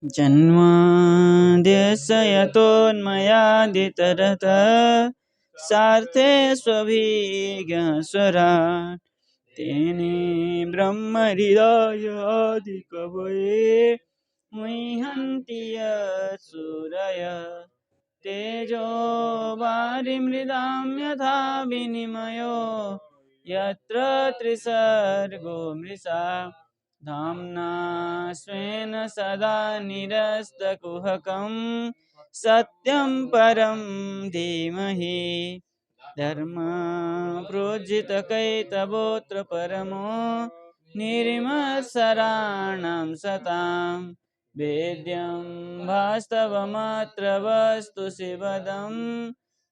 जन्माद्यस्य यतोन्मयादितरतः सार्थे स्वभिज्ञस्वराट् तेने ब्रह्महृदाय आदिकवये मुह्यन्ति यत्सूरयः तेजो वारिमृदां यथा विनिमयो यत्र त्रिसर्गो मृषा धाम्ना स्वेन सदा निरस्तकुहकं सत्यं परं धीमहि धर्मप्रोज्झितकैतवोऽत्र परमो निर्मत्सराणां सतां वेद्यं वास्तवमत्र वस्तु शिवदं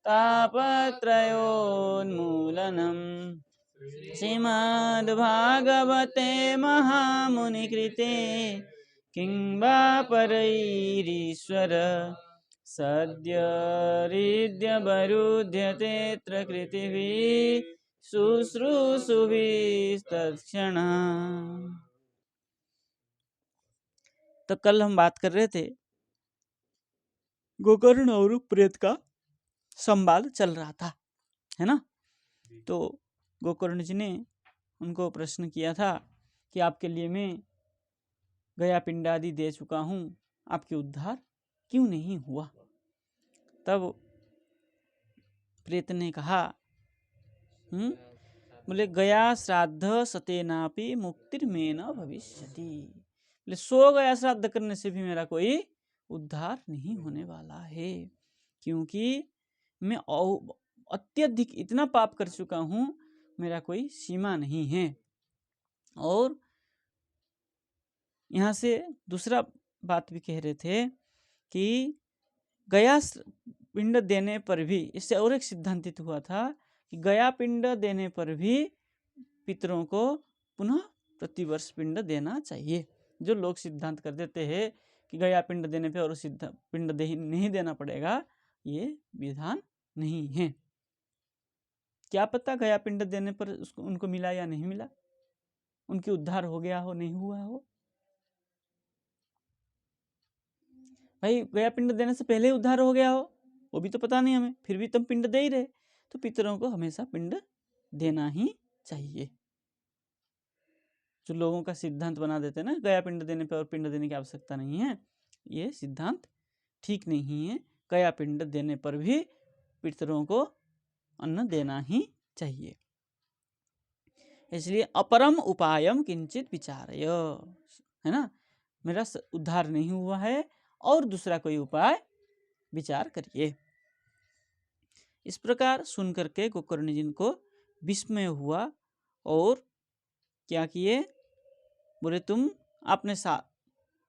तापत्रयोन्मूलनम् श्रीमद्भागवते महामुनिकृते किं वा परैरीश्वर सद्य हृद्यवरुध्यतेऽत्र कृतिभिः शुश्रूषुभिस्तत्क्षणा। तो कल हम बात कर रहे थे गोकर्ण और प्रेत का संवाद चल रहा था, है ना। तो गोकर्ण जी ने उनको प्रश्न किया था कि आपके लिए मैं गया पिंड आदि दे चुका हूँ, आपके उद्धार क्यों नहीं हुआ। तब प्रेत ने कहा बोले गया श्राद्ध सतेनापि मुक्तिर्मे न भविष्यति। बोले 100 गया श्राद्ध करने से भी मेरा कोई उद्धार नहीं होने वाला है, क्योंकि मैं अत्यधिक इतना पाप कर चुका हूँ, मेरा कोई सीमा नहीं है। और यहाँ से दूसरा बात भी कह रहे थे कि गया पिंड देने पर भी, इससे और एक सिद्धांतित हुआ था कि गया पिंड देने पर भी पितरों को पुनः प्रतिवर्ष पिंड देना चाहिए। जो लोग सिद्धांत कर देते हैं कि गया पिंड देने पे और पिंड नहीं देना पड़ेगा, ये विधान नहीं है। क्या पता गया पिंड देने पर उसको उनको मिला या नहीं मिला, उनकी उद्धार हो गया हो नहीं हुआ हो। भाई गया पिंड देने से पहले उद्धार हो गया हो, वो भी तो पता नहीं हमें, फिर भी तुम पिंड दे ही रहे। तो पितरों को हमेशा पिंड देना ही चाहिए। जो लोगों का सिद्धांत बना देते हैं ना, गया पिंड देने पे और पिंड देने की आवश्यकता नहीं है, ये सिद्धांत ठीक नहीं है। गया पिंड देने पर भी पितरों को अन्न देना ही चाहिए। इसलिए अपरम उपायम किंचित विचारय, है ना, मेरा उद्धार नहीं हुआ है और दूसरा कोई उपाय विचार करिए। इस प्रकार सुन करके गोकर्ण जी को विस्मय हुआ और क्या किए, बोले तुम अपने साथ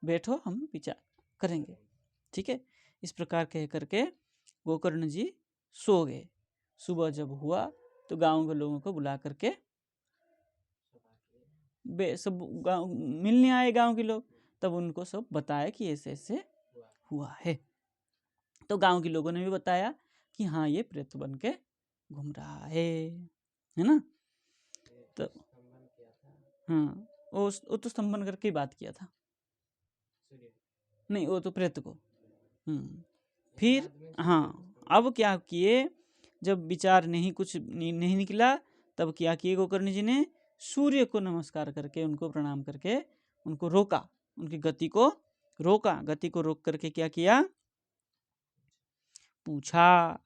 बैठो, हम विचार करेंगे। ठीक है। इस प्रकार कह करके गोकर्ण जी सो गए। सुबह जब हुआ तो गांव के लोगों को बुला करके, सब गांव मिलने आए गांव के लोग, तब उनको सब बताया कि ऐसे ऐसे हुआ है। तो गांव के लोगों ने भी बताया कि हाँ ये प्रेत बन के घूम रहा है ना। तो हाँ, वो तो स्तंभन करके ही बात किया था, नहीं वो तो प्रेत को। फिर हाँ, अब क्या किए, जब विचार नहीं कुछ नहीं निकला, तब क्या किए गोकर्ण जी ने सूर्य को नमस्कार करके, उनको प्रणाम करके उनको रोका, उनकी गति को रोका। गति को रोक करके क्या किया, पूछा।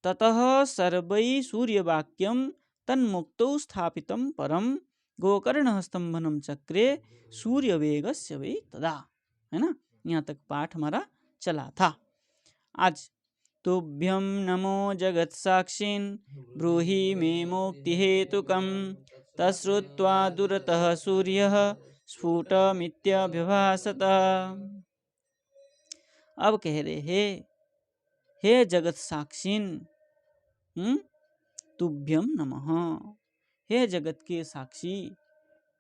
ततः सर्वै सूर्यवाक्यम तन्मुक्तौ स्थापितं परम गोकर्ण स्तंभनम चक्रे सूर्य वेगस्य वै तदा, है ना। यहाँ तक पाठ हमारा चला था आज। तुभ्यं नमो जगत साक्षिन् ब्रूहि मे मुक्ति हेतुकं तश्रुत्वा दुरतः सूर्यः स्फुटमित्यभ्यभासत। अब कह रहे हैं, हे जगत साक्षिन्, तुभ्यं नमः, हे जगत के साक्षी,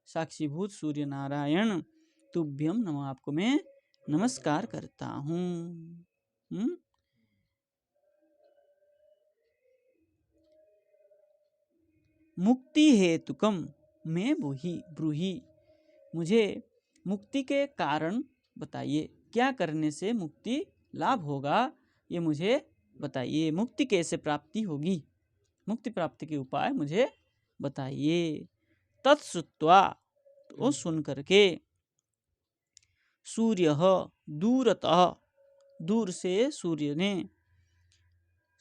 साक्षीभूत सूर्य नारायण, तुभ्यं नमः, आपको मैं नमस्कार करता हूँ। मुक्ति हेतुकम मैं ब्रूहि, मुझे मुक्ति के कारण बताइए। क्या करने से मुक्ति लाभ होगा, ये मुझे बताइए। मुक्ति कैसे प्राप्ति होगी, मुक्ति प्राप्ति के उपाय मुझे बताइए। तत्श्रुत्वा, तो सुन करके, सूर्य दूरतः, दूर से सूर्य ने,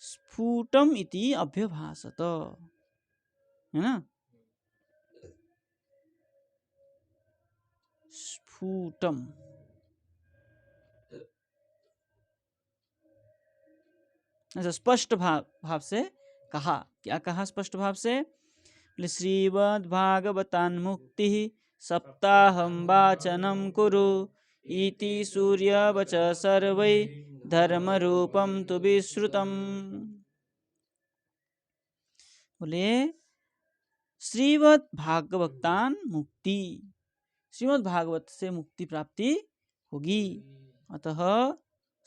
स्फुटम इति अभ्यभासत, है ना, स्फुटम, ऐसा स्पष्ट भाव से कहा। क्या कहा स्पष्ट भाव से? श्रीमद्भागवतान् मुक्ति सप्ताहं वाचनं कुरु इति सूर्यवच सर्वै धर्मरूपं तु विश्रुतम्। बोले श्रीमद्भागवतान् मुक्ति, श्रीमद् भागवत से मुक्ति प्राप्ति होगी, अतः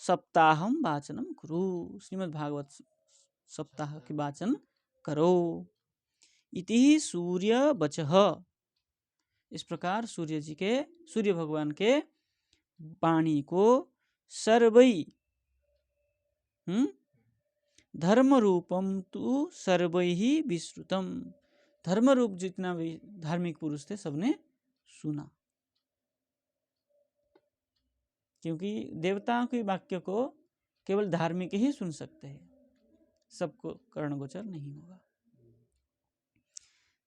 सप्ताहम वाचनम कुरु, श्रीमद् भागवत सप्ताह के वाचन करो। इति सूर्य वचः, इस प्रकार सूर्य जी के, सूर्य भगवान के वाणी को सर्वै धर्म रूपम तु सर्वै ही विश्रुतम, धर्म रूप जितना भी धार्मिक पुरुष थे सबने सुना। क्योंकि देवताओं के वाक्य को केवल धार्मिक ही सुन सकते हैं, सबको कर्णगोचर नहीं होगा।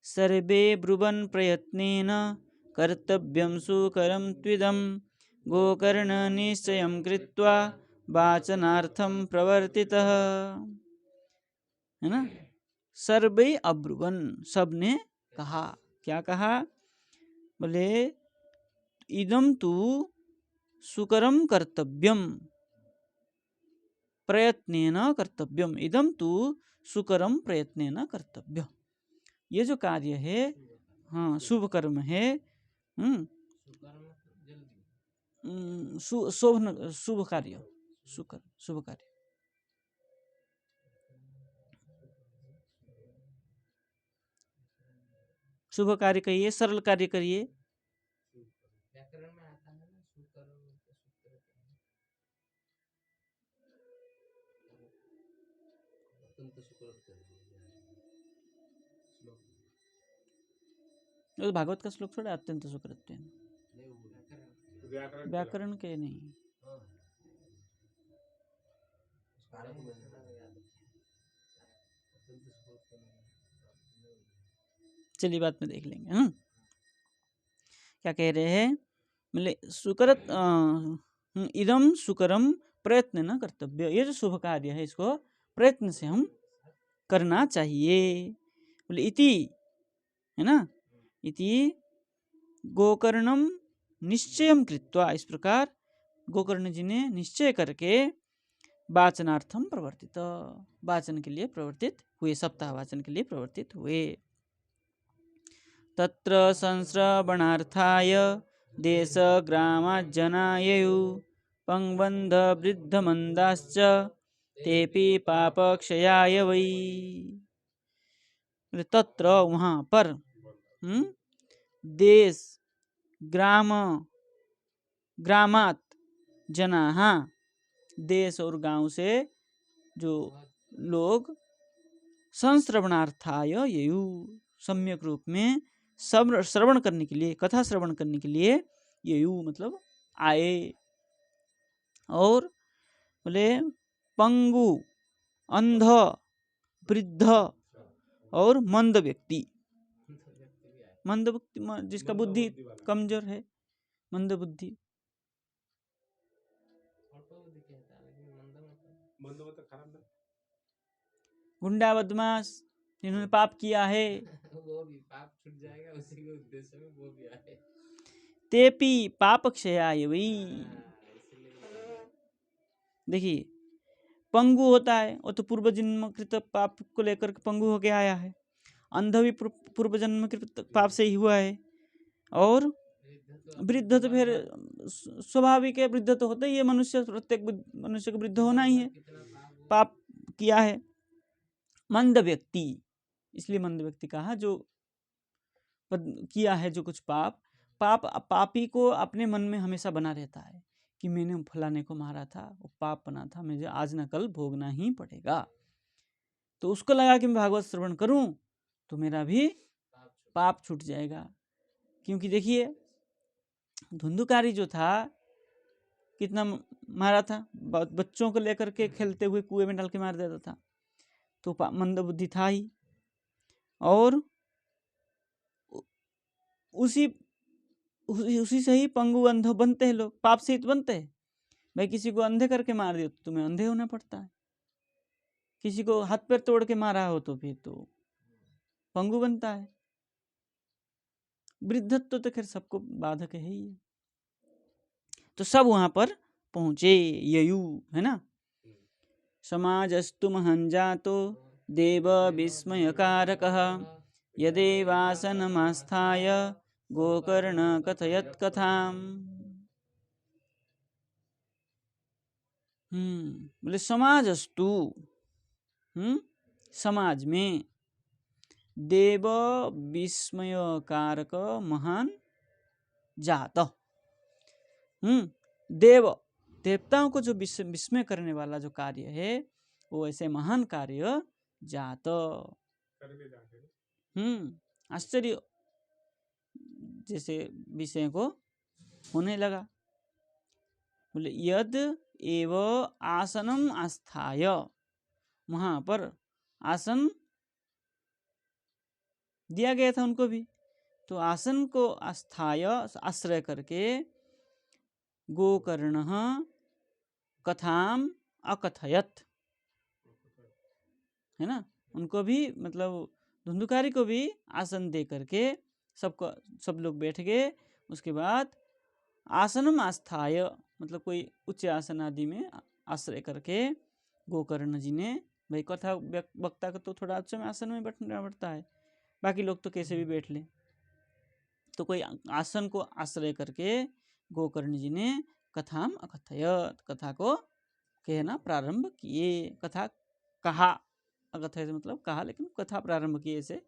सर्वे ब्रुवन् प्रयत्नेन कर्तव्यं सुकरं त्विदं गोकर्ण निश्चयं कृत्वा वाचनार्थं प्रवर्तितः, है ना। सर्वे अब्रुवन्, सबने कहा, क्या कहा? बोले इदं तु सुकरं कर्तव्यम प्रयत्नेन कर्तव्यम, इदं तु सुकरम प्रयत्नेन कर्तव्य, ये जो कार्य है, हाँ शुभ कर्म है, शुभ कार्य, शुभ कार्य, शुभ कार्य करिए, सरल कार्य करिए। भागवत का श्लोक थोड़ा अत्यंत सुकृत्य, व्याकरण के नहीं। चलिए बात में देख लेंगे। क्या कह रहे हैं? मतलब सुकरत इदम सुकरम प्रयत्न न कर्तव्य, ये जो शुभ कार्य है इसको प्रयत्न से हम करना चाहिए। बोले इति, है ना, इति गोकर्णम निश्चयम कृत्वा, इस प्रकार गोकर्ण जी ने निश्चय करके वाचनार्थम प्रवर्तित, वाचन के लिए प्रवर्तित हुए, सप्ताह वाचन के लिए प्रवर्तित हुए। तत्र संश्रवणार्थाय देश ग्रामजनाययु पंगबंध वृद्ध मंदाश्च तेपि पापक्षयाय वै। तत्र वहाँ पर देश ग्राम ग्रामात जनाः, देश और गांव से जो लोग संश्रवणार्थाय ययु, सम्यक रूप में श्रवण करने के लिए, कथा श्रवण करने के लिए, ययु मतलब आए। और बोले पंगु, अंध, वृद्ध और मंद व्यक्ति, मंद जिसका बुद्धि कमजोर है, मंद बुद्धि, गुंडा बदमाश जिन्होंने पाप किया है, वो भी पाप छूट जाएगा उसी के उद्देश्य में वो भी आए। तेपि पाप क्षयाय वै। देखिए पंगु होता है, वो तो पूर्व जन्म कृत पाप को लेकर पंगु होके आया है। अंध भी पूर्व जन्म कृत पाप से ही हुआ है। और वृद्ध तो फिर स्वाभाविक है, वृद्ध तो होता ही है, मनुष्य, प्रत्येक मनुष्य को वृद्ध होना ही है, पाप किया है। मंद व्यक्ति, इसलिए मंद व्यक्ति कहा, जो किया है जो कुछ पाप, पापी को अपने मन में हमेशा बना रहता है कि मैंने फलाने को मारा था, वो पाप बना था, मुझे आज न कल भोगना ही पड़ेगा। तो उसको लगा कि मैं भागवत श्रवण करूं तो मेरा भी पाप छूट जाएगा। क्योंकि देखिए धुंधुकारी जो था कितना मारा था, बच्चों को लेकर के खेलते हुए कुएं में डाल के मार देता था, तो मंदबुद्धि था ही। और उसी से ही पंगु अंधो बनते हैं लोग, पाप से ही तो बनते हैं। भाई किसी को अंधे करके मार दिया तो तुम्हें अंधे होना पड़ता है, किसी को हाथ पैर तोड़ के मारा हो तो फिर तो पंगु बनता है। वृद्धत्व तो खैर सबको बाधक है ही है। तो सब वहां पर पहुंचे, ययु है ना। समाजस्तु महंजातो देव विस्मयकारकः यदेवासनमास्थाय गोकर्ण कथयत कथाम। बोले समाजस्तु, समाज में देव विस्मयकारक महान जात, देवताओं को जो विस्मय करने वाला जो कार्य है वो ऐसे महान कार्य जात, आश्चर्य जैसे विषय को होने लगा। बोले यद एव आसनम आस्थाय, वहां पर आसन दिया गया था उनको भी, तो आसन को आस्थाय आश्रय करके गोकर्ण कथाम अकथयत, है ना, उनको भी मतलब धुंधुकारी को भी आसन दे करके सब लोग बैठ गए। उसके बाद आसनम आस्थाय मतलब कोई उच्च आसन आदि में आश्रय करके गोकर्ण जी ने, भाई कथा वक्ता का तो थोड़ा अच्छा में आसन में बैठना पड़ता है, बाकी लोग तो कैसे भी बैठ ले, तो कोई आसन को आश्रय करके गोकर्ण जी ने कथाम अकथयत, कथा को कहना प्रारंभ किए। कथा कहा, अकथयत मतलब कहा, लेकिन कथा प्रारंभ किए से।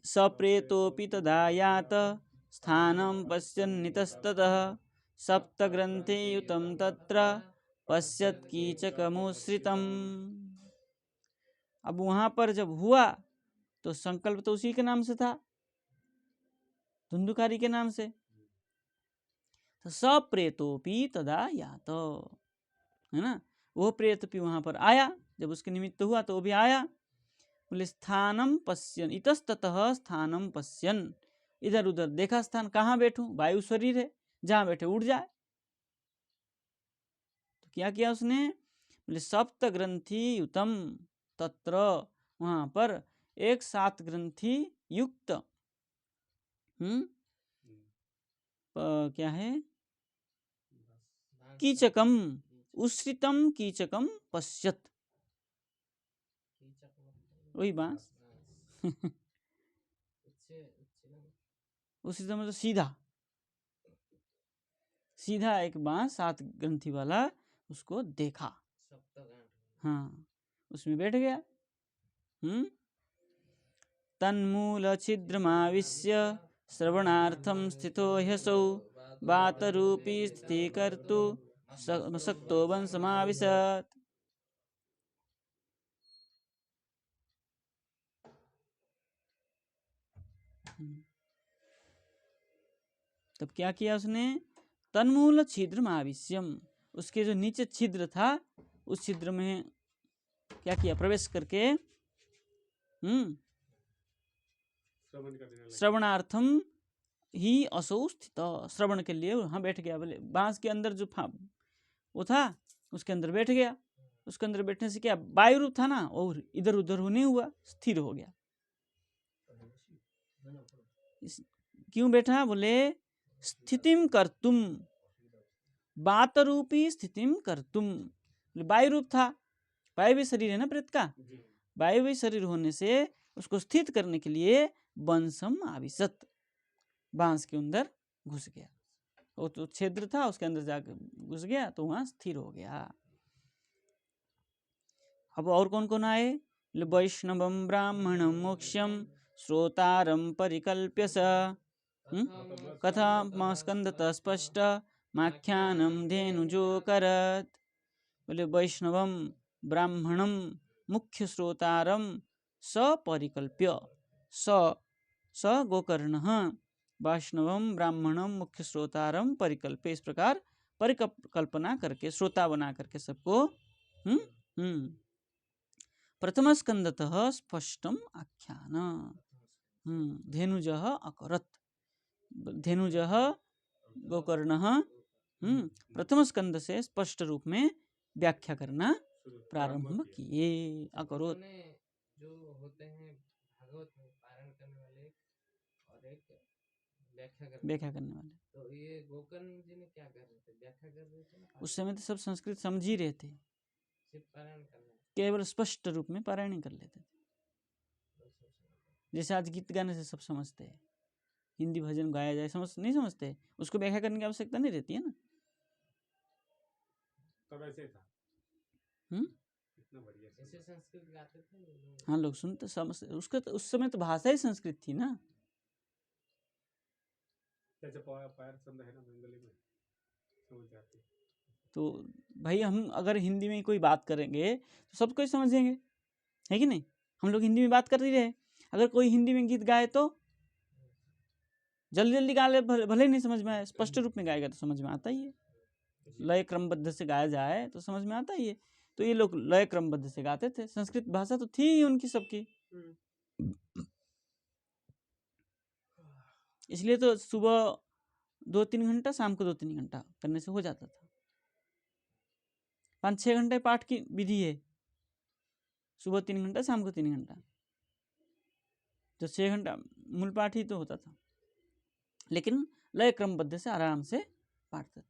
सप्रेतोपि तदा यात स्थानं पश्यन्नितस्ततः सप्तग्रन्थे युतं तत्र पश्यत् कीचकमुश्रितम्। अब वहां पर जब हुआ तो संकल्प तो उसी के नाम से था, धुंधुकारी के नाम से। तो सप्रेतोपि तदा यात, है ना, वो प्रेत भी वहां पर आया, जब उसके निमित्त हुआ तो वो भी आया। बोले स्थानम पश्यन इतस्ततः स्थानम पश्यन, इधर उधर देखा स्थान, कहाँ बैठूं, वायु शरीर है, जहां बैठे उड़ जाए। तो क्या किया उसने, बोले सप्त ग्रंथि युतम तत्र, वहां पर एक 7 ग्रंथि युक्त क्या है, कीचकम उश्रितम कीचकम पश्यत, वही बांस उश्रितम मतलब सीधा सीधा एक बांस 7 ग्रंथि वाला, उसको देखा, हाँ उसमें बैठ गया। तन्मूल छिद्रमाविश्य श्रवणार्थम स्थितो ह्यसौ वातरूपी स्थिति कर्तु शक्तो वंशमाविशत्। तब क्या किया उसने, तन्मूल छिद्रमाविश्यम, उसके जो नीचे छिद्र था उस छिद्र में क्या किया, प्रवेश करके श्रवणार्थम ही असौ स्थित, श्रवण के लिए वहां बैठ गया। बोले बांस के अंदर जो वो था उसके अंदर बैठ गया, उसके अंदर बैठने से क्या वायु रूप था ना, और इधर उधर होने हुआ, स्थिर हो गया। क्यों बैठा, बोले स्थितिम कर्तुम, बात रूपी स्थितिम कर्तुम, वायु रूप था, वायु भी शरीर है ना प्रेत का, वायु भी शरीर होने से उसको स्थित करने के लिए वंशम आविशत, बांस के अंदर घुस गया, वो तो छिद्र था उसके अंदर जाकर घुस गया तो वहां स्थिर हो गया। अब और कौन कौन आए, वैष्णवम ब्राह्मणम मोक्ष्यम श्रोतारम परिकल्प्य स कथा स्कंदत स्पष्ट माख्यानम धेनुजो करत। बोले वैष्णवम ब्राह्मणम मुख्य श्रोतारम स परिकल्प्य, स गोकर्णः वैष्णवम ब्राह्मणम मुख्य श्रोतारम परिकल्प्य, इस प्रकार परिकल्पना करके श्रोता बना करके सबको प्रथम स्कंदतः स्पष्टम आख्यान धेनुजः अकरत। धेनुजः गोकर्णः प्रथम स्कंद से स्पष्ट रूप में व्याख्या करना प्रारंभ किए। अकरोत जो होते हैं भागवत में पारायण करने वाले और एक व्याख्या करने वाले, तो ये गोकर्ण जी ने क्या कर रहे थे? व्याख्या कर रहे थे ना? उस समय तो सब संस्कृत समझ ही रहे थे, सिर्फ पारायण करना, केवल स्पष्ट रूप में पारायण ही कर लेते थे। जैसे आज गीत गाने से सब समझते हैं, हिंदी भजन गाया जाए नहीं समझते, उसको व्याख्या करने की आवश्यकता नहीं रहती है ना। तब ऐसे था। इतना बढ़िया ऐसे संस्कृत गाते थे। हाँ, लोग सुनते समझ, उसका तो उस समय तो भाषा ही संस्कृत थी ना। जैसे पैर संध है ना बंगाली में, समझ जाती। तो भाई हम अगर हिंदी में कोई बात करेंगे तो सबको ही समझेंगे, है कि नहीं? हम लोग हिंदी में बात कर ही रहे, अगर कोई हिंदी में गीत गाए तो जल्दी जल्दी गा ले, भले ही नहीं समझ में आए, स्पष्ट रूप में गाएगा तो समझ में आता ही है। लय क्रमबद्ध से गाया जाए तो समझ में आता ही है। तो ये लोग लय क्रमबद्ध से गाते थे, संस्कृत भाषा तो थी ही उनकी सबकी। इसलिए तो सुबह 2-3 घंटा, शाम को 2-3 घंटा करने से हो जाता था। 5-6 घंटे पाठ की विधि है, सुबह 3 घंटा, शाम को 3 घंटा, तो 6 घंटा मूल पाठ ही तो होता था। लेकिन लय क्रमबद्ध से आराम से पढ़ते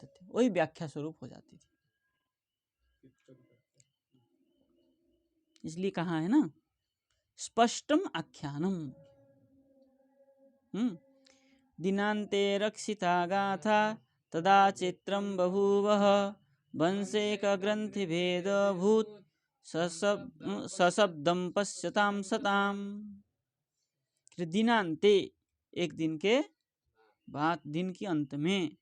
थे, वही व्याख्या स्वरूप हो जाती थी। इसलिए कहा है ना स्पष्टम आख्यानम। दिनांते रक्षिता गाथा तदा चित्रम बभूवः वंशेक ग्रंथि भेद भूत सशब्दम पश्यताम सताम। दिनांते एक दिन के बाद, दिन के अंत में,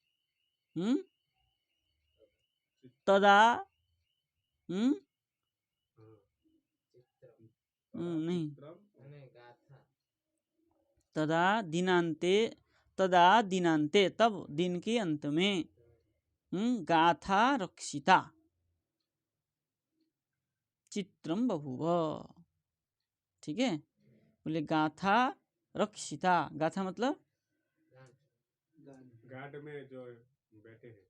तदा नहीं, तदा दिनांते, तदा दिनांते तब दिन के अंत में, गाथा रक्षिता चित्रम बभूव। ठीक है, बोले गाथा रक्षिता, गाथा मतलब घाट में जो बैठे हैं,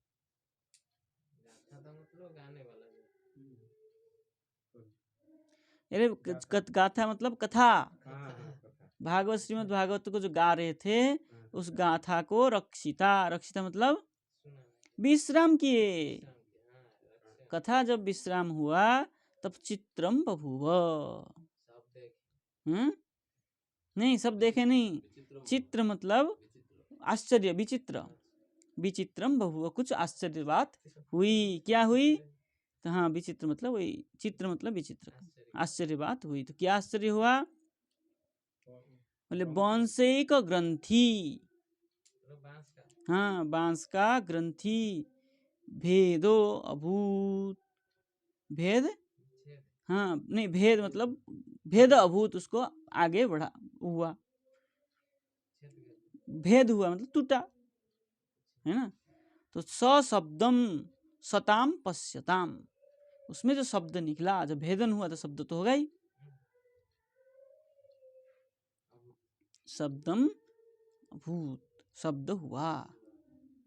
गाथा मतलब गाने वाला। अरे गाथा मतलब कथा, भागवत श्रीमद् भागवत को जो गा रहे थे उस गाथा को रक्षिता, रक्षिता मतलब विश्राम किए। कथा जब विश्राम हुआ तब चित्रम बभूव। नहीं, सब देखे नहीं, चित्र मतलब आश्चर्य, विचित्र, विचित्रम बभूव, कुछ आश्चर्य बात हुई। क्या हुई? तो हाँ, विचित्र मतलब वही, चित्र मतलब विचित्र, आश्चर्य बात हुई। तो क्या आश्चर्य हुआ? बोले वंशेक ग्रंथि, हाँ, बांस का ग्रंथि भेदो अभूत, भेद, हाँ नहीं, भेद मतलब भेद अभूत, उसको आगे बढ़ा हुआ, भेद हुआ मतलब टूटा, है ना। तो सशब्दम सताम पश्यताम, उसमें जो शब्द निकला, जब भेदन हुआ तो शब्द तो होगा ही। शब्दम अभूत, शब्द हुआ,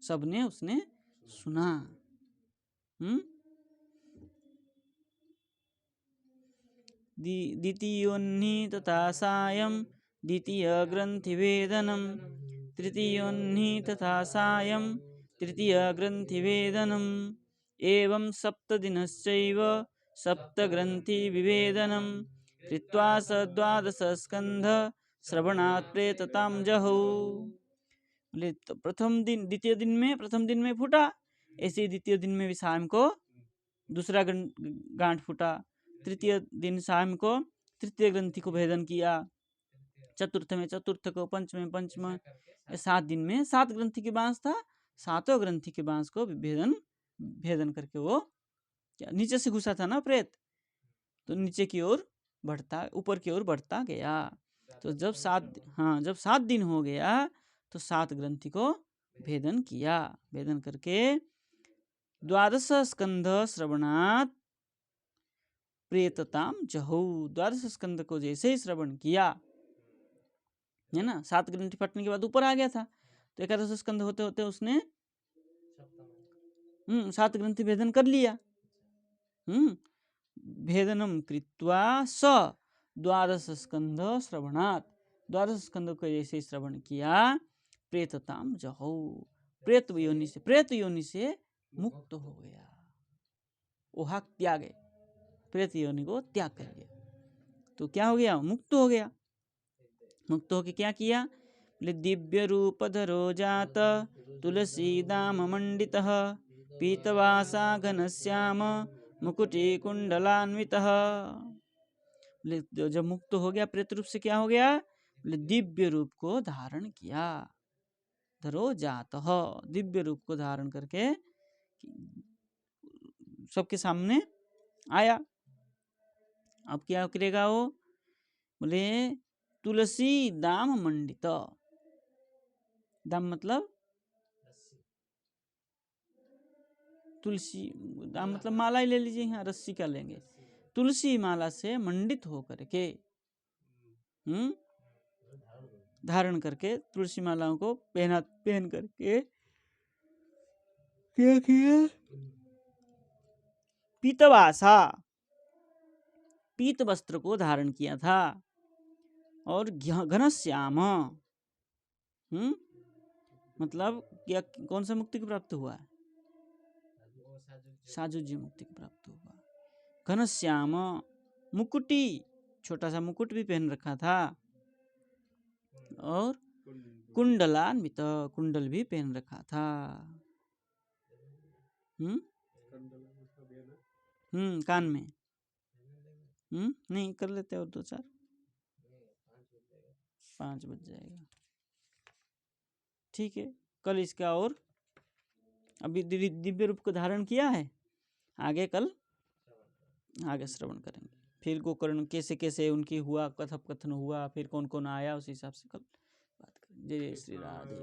सबने उसने सुना। द्वितीयोन्हि तथा सायं द्वितीय ग्रंथि वेदनम, तृतीयोन्हि तथा सायं तृतीय ग्रंथि वेदनम, एवं सप्तदिनश्चैव सप्तग्रंथि विवेदनम, कृत्वा स 12 स्कंध श्रवणात् प्रेततां जहौ। तो प्रथम दिन, द्वितीय दिन में प्रथम दिन में फूटा, ऐसे द्वितीय दिन में भी शाम को दूसरा गांठ फूटा, तृतीय दिन शाम को तृतीय ग्रंथि को भेदन किया, चतुर्थ में चतुर्थ को, पंचम में पंचम, 7 दिन में 7 ग्रंथि के बांस था, सातों ग्रंथि के बांस को भेदन करके वो क्या नीचे से घुसा था ना प्रेत, तो नीचे की ओर बढ़ता, ऊपर की ओर बढ़ता गया। तो जब 7 दिन हो गया तो 7 ग्रंथि को भेदन किया। भेदन करके 12 स्कंध श्रवणात् प्रेतताम जहौ, 12 स्कंद को जैसे ही श्रवण किया है ना, 7 ग्रंथि फटने के बाद ऊपर आ गया था, तो 11 स्कंद होते होते उसने 7 ग्रंथि भेदन कर लिया। भेदनम कृत्वा स 12 स्कंध श्रवणात्, 12 स्कंद को जैसे श्रवण किया प्रेतताम जहौ, प्रेत योनि से मुक्त हो गया। ओहा त्यागे, प्रेत योनि को त्याग कर लिया तो क्या हो गया, मुक्त हो गया। मुक्त होके क्या किया, दिव्य रूप धरो जात तुलसी दाम मंडितः पीतवासा घनश्याम मुकुटी कुंडलान्वितः। जब मुक्त हो गया प्रेत रूप से क्या हो गया, दिव्य रूप को धारण किया। धरो जात, दिव्य रूप को धारण करके सबके सामने आया। अब क्या करेगा वो, बोले तुलसी दाम मंडित, दाम मतलब तुलसी, दाम मतलब माला ही ले लीजिए, यहाँ रस्सी का लेंगे, तुलसी माला से मंडित होकर के धारण करके तुलसी मालाओं को पहन करके क्या किया, पीतवासा, पीत वस्त्र को धारण किया था, और घनश्याम मतलब क्या, कौन सा मुक्ति को प्राप्त हुआ, साजुज्य मुक्ति को प्राप्त हुआ। घनश्याम मुकुटी, छोटा सा मुकुट भी पहन रखा था, और कुंडलान्वित, कुंडल भी पहन रखा था। कान में नहीं कर लेते, और 2-4 5 बज जाएगा, ठीक है। कल इसका और अभी दिव्य रूप को धारण किया है, आगे कल आगे श्रवण करेंगे। फिर गोकर्ण कैसे कैसे उनकी हुआ, कथन हुआ, फिर कौन कौन आया, उस हिसाब से कल बात करेंगे। जय श्री राधे।